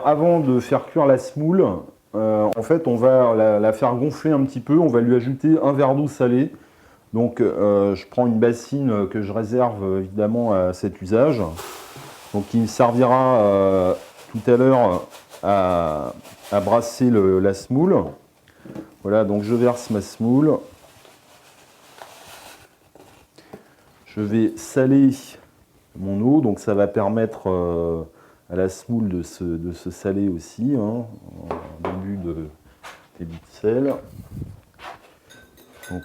Avant de faire cuire la semoule, en fait, on va la faire gonfler un petit peu. On va lui ajouter un verre d'eau salée. Donc, je prends une bassine que je réserve évidemment à cet usage. Donc, il me servira tout à l'heure à brasser la semoule. Voilà, donc je verse ma semoule. Je vais saler mon eau, donc ça va permettre à la semoule de se saler aussi, hein, en début de sel. Donc,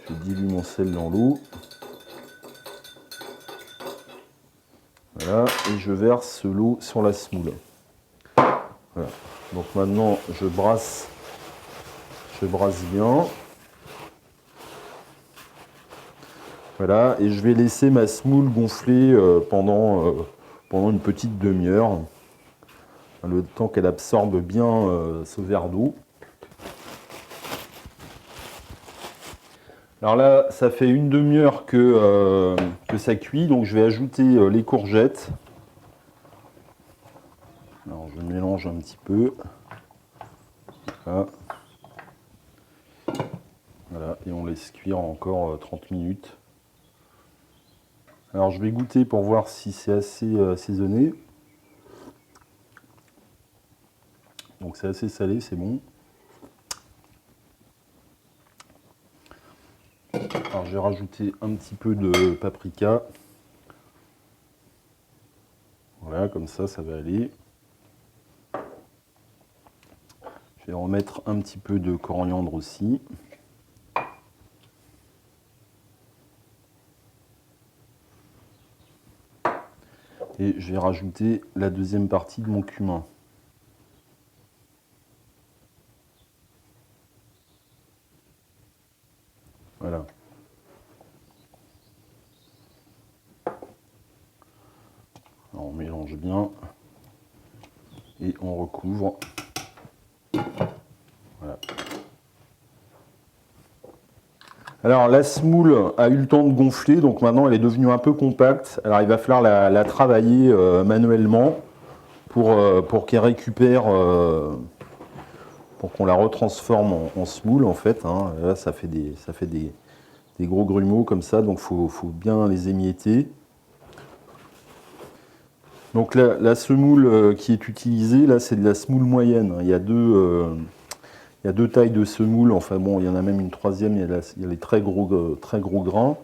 je dilue mon sel dans l'eau. Voilà, et je verse l'eau sur la semoule. Voilà. Donc maintenant, je brasse bien. Voilà, et je vais laisser ma semoule gonfler pendant une petite demi-heure, le temps qu'elle absorbe bien ce verre d'eau. Alors là, ça fait une demi-heure que ça cuit, donc je vais ajouter les courgettes. Alors je mélange un petit peu. Voilà. Voilà, et on laisse cuire encore 30 minutes. Alors je vais goûter pour voir si c'est assez assaisonné. Donc c'est assez salé, c'est bon. Alors je vais rajouter un petit peu de paprika. Voilà, comme ça va aller. Je vais remettre un petit peu de coriandre aussi. Et je vais rajouter la deuxième partie de mon cumin. Voilà. Alors on mélange bien et on recouvre. Voilà. Alors la semoule a eu le temps de gonfler, donc maintenant elle est devenue un peu compacte. Alors il va falloir la travailler manuellement pour qu'elle récupère, pour qu'on la retransforme en semoule en fait. Hein. Là ça fait des gros grumeaux comme ça, donc faut bien les émietter. Donc la semoule qui est utilisée, là c'est de la semoule moyenne. Il y a deux tailles de semoule, enfin bon, il y en a même une troisième, il y a les très gros grains.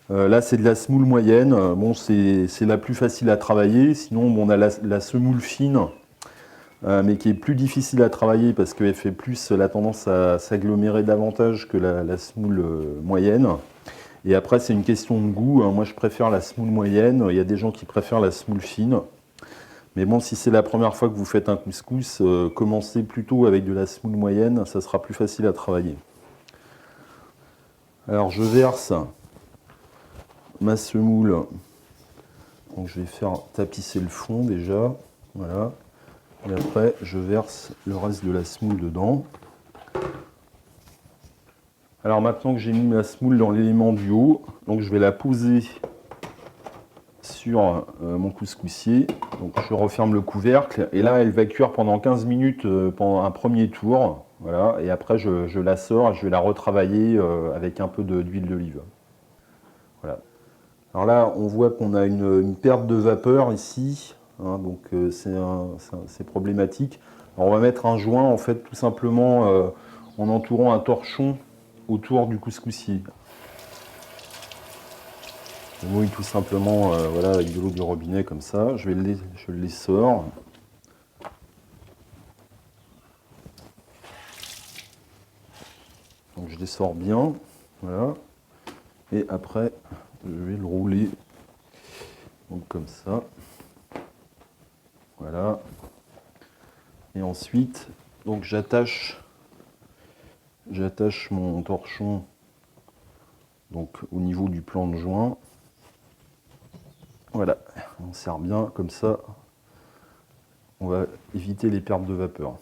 Là c'est de la semoule moyenne, bon c'est la plus facile à travailler, sinon bon, on a la semoule fine, mais qui est plus difficile à travailler parce qu'elle fait plus la tendance à s'agglomérer davantage que la semoule moyenne. Et après, c'est une question de goût. Hein. Moi, je préfère la semoule moyenne. Il y a des gens qui préfèrent la semoule fine. Mais bon, si c'est la première fois que vous faites un couscous, commencez plutôt avec de la semoule moyenne. Ça sera plus facile à travailler. Alors, je verse ma semoule. Donc, je vais faire tapisser le fond déjà. Voilà. Et après, je verse le reste de la semoule dedans. Alors maintenant que j'ai mis ma semoule dans l'élément du haut, donc je vais la poser sur mon couscoussier. Donc je referme le couvercle et là elle va cuire pendant 15 minutes pendant un premier tour. Voilà, et après je la sors et je vais la retravailler avec un peu d'huile d'olive. Voilà. Alors là on voit qu'on a une perte de vapeur ici, hein, donc c'est problématique. Alors on va mettre un joint en fait tout simplement en entourant un torchon autour du couscoussier. Je mouille tout simplement voilà, avec de l'eau du robinet comme ça. Je les sors. Donc je les sors bien. Voilà. Et après, je vais le rouler donc comme ça. Voilà. Et ensuite, donc j'attache mon torchon donc au niveau du plan de joint. Voilà, on serre bien comme ça. On va éviter les pertes de vapeur.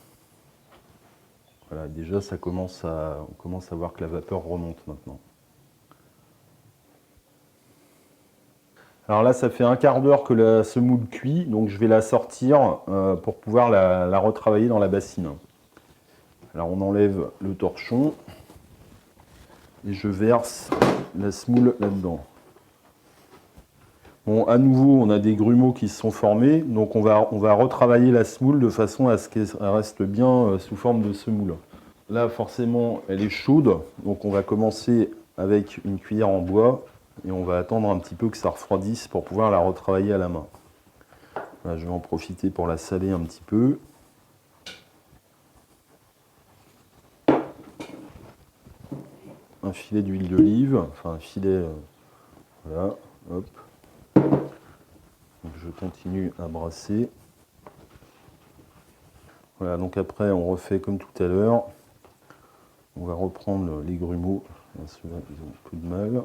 Voilà, déjà on commence à voir que la vapeur remonte maintenant. Alors là, ça fait un quart d'heure que la semoule cuit, donc je vais la sortir pour pouvoir la retravailler dans la bassine. Alors on enlève le torchon et je verse la semoule là-dedans. Bon, à nouveau, on a des grumeaux qui se sont formés, donc on va retravailler la semoule de façon à ce qu'elle reste bien sous forme de semoule. Là, forcément, elle est chaude, donc on va commencer avec une cuillère en bois et on va attendre un petit peu que ça refroidisse pour pouvoir la retravailler à la main. Là, je vais en profiter pour la saler un petit peu. Un filet d'huile d'olive, enfin un filet, voilà, hop. Donc je continue à brasser. Voilà, donc après on refait comme tout à l'heure. On va reprendre les grumeaux. Ceux-là, ils ont un peu de mal.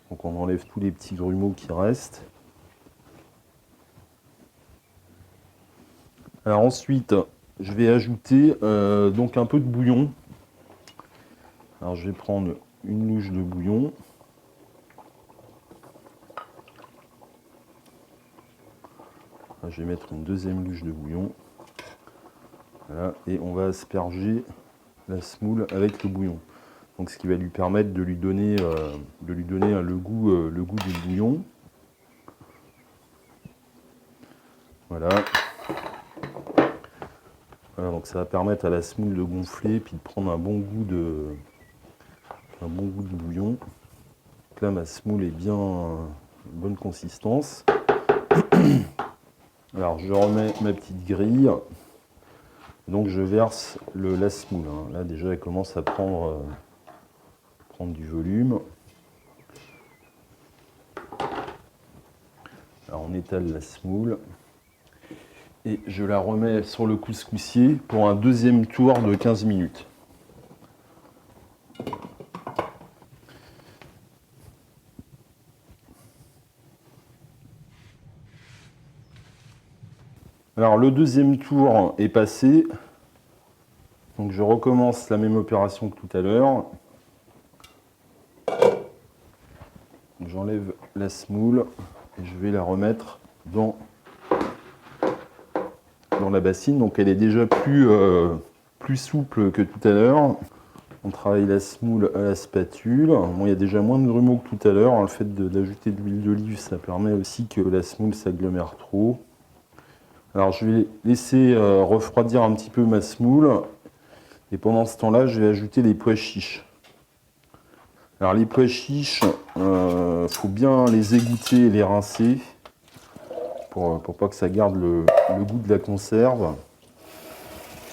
Donc on enlève tous les petits grumeaux qui restent. Alors ensuite, je vais ajouter donc un peu de bouillon. Alors je vais prendre une louche de bouillon. Je vais mettre une deuxième louche de bouillon. Voilà, et on va asperger la semoule avec le bouillon. Donc ce qui va lui permettre de lui donner le goût du bouillon. Voilà. Voilà, donc ça va permettre à la semoule de gonfler puis de prendre un bon goût de bouillon. Donc là ma semoule est bien bonne consistance. Alors je remets ma petite grille. Donc je verse la semoule. Là déjà elle commence à prendre du volume. Alors on étale la semoule. Et je la remets sur le couscoussier pour un deuxième tour de 15 minutes. Alors le deuxième tour est passé. Donc je recommence la même opération que tout à l'heure. J'enlève la semoule et je vais la remettre dans la bassine. Donc elle est déjà plus souple que tout à l'heure. On travaille la semoule à la spatule. Bon, il y a déjà moins de grumeaux que tout à l'heure. Le fait d'ajouter de l'huile d'olive, ça permet aussi que la semoule s'agglomère trop. Alors je vais laisser refroidir un petit peu ma semoule. Et pendant ce temps-là, je vais ajouter les pois chiches. Alors les pois chiches, faut bien les égoutter et les rincer pour pas que ça garde le goût de la conserve.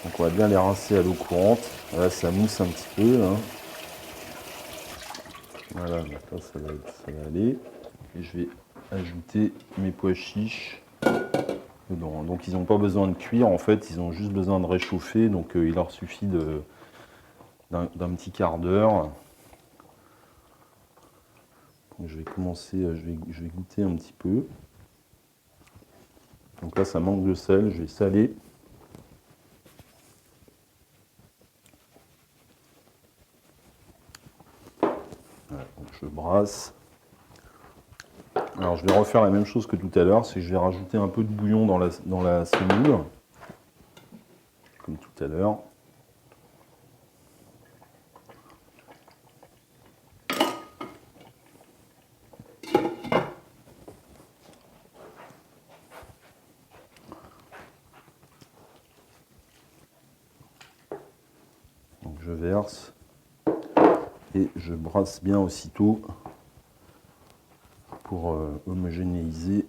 Donc on va bien les rincer à l'eau courante. Là ça mousse un petit peu. Hein. Voilà, maintenant ça va aller. Et je vais ajouter mes pois chiches dedans. Donc ils n'ont pas besoin de cuire, en fait, ils ont juste besoin de réchauffer. Donc il leur suffit d'un petit quart d'heure. Je vais commencer, je vais goûter un petit peu. Donc là, ça manque de sel, je vais saler. Voilà, donc je brasse. Alors je vais refaire la même chose que tout à l'heure, c'est que je vais rajouter un peu de bouillon dans la semoule, comme tout à l'heure. Je verse et je brasse bien aussitôt pour homogénéiser.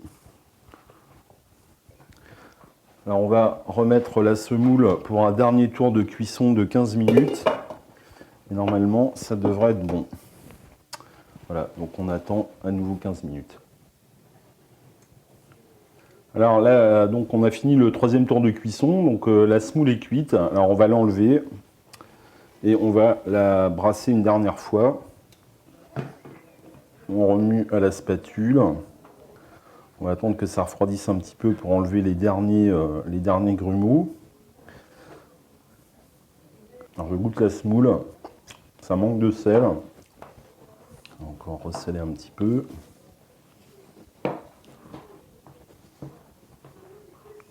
Alors on va remettre la semoule pour un dernier tour de cuisson de 15 minutes. Et normalement, ça devrait être bon. Voilà, donc on attend à nouveau 15 minutes. Alors là, donc on a fini le troisième tour de cuisson. Donc la semoule est cuite. Alors on va l'enlever. Et on va la brasser une dernière fois. On remue à la spatule. On va attendre que ça refroidisse un petit peu pour enlever les derniers grumeaux. Alors je goûte la semoule. Ça manque de sel. Donc encore ressaler un petit peu.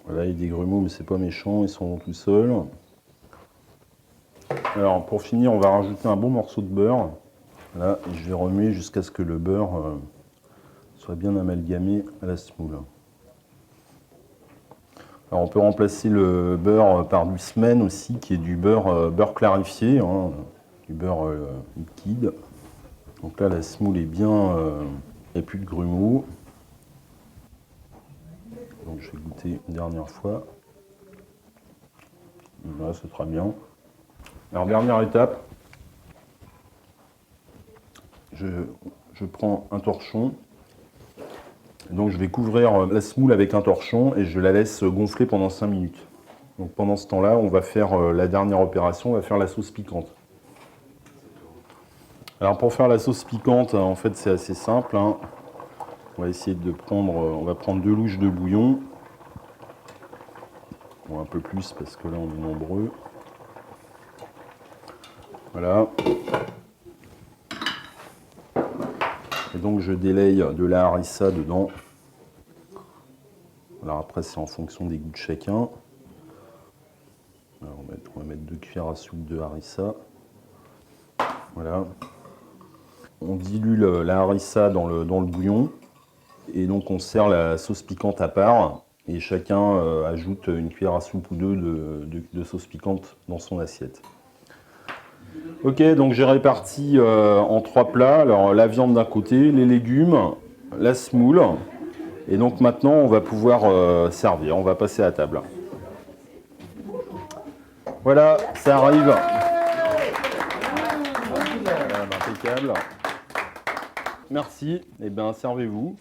Voilà, il y a des grumeaux, mais c'est pas méchant, ils sont tout seuls. Alors, pour finir, on va rajouter un bon morceau de beurre. Là, et je vais remuer jusqu'à ce que le beurre soit bien amalgamé à la semoule. Alors, on peut remplacer le beurre par du semen aussi, qui est du beurre clarifié, hein, du beurre liquide. Donc là, la semoule est bien, il n'y a plus de grumeaux. Donc je vais goûter une dernière fois. Là, c'est très bien. Alors, dernière étape. Je prends un torchon. Donc je vais couvrir la semoule avec un torchon et je la laisse gonfler pendant 5 minutes. Donc pendant ce temps-là, on va faire la dernière opération, on va faire la sauce piquante. Alors pour faire la sauce piquante, en fait c'est assez simple, hein. On va essayer de prendre, on va prendre 2 louches de bouillon. Bon, un peu plus parce que là on est nombreux. Voilà. Et donc je délaye de la harissa dedans. Alors après c'est en fonction des goûts de chacun. Alors, on va mettre 2 cuillères à soupe de harissa. Voilà. On dilue la harissa dans le bouillon. Et donc on sert la sauce piquante à part. Et chacun ajoute une cuillère à soupe ou 2 de sauce piquante dans son assiette. Ok, donc j'ai réparti en 3 plats. Alors la viande d'un côté, les légumes, la semoule. Et donc maintenant on va pouvoir servir, on va passer à table. Voilà, ça arrive. Voilà, impeccable. Merci, et bien servez-vous.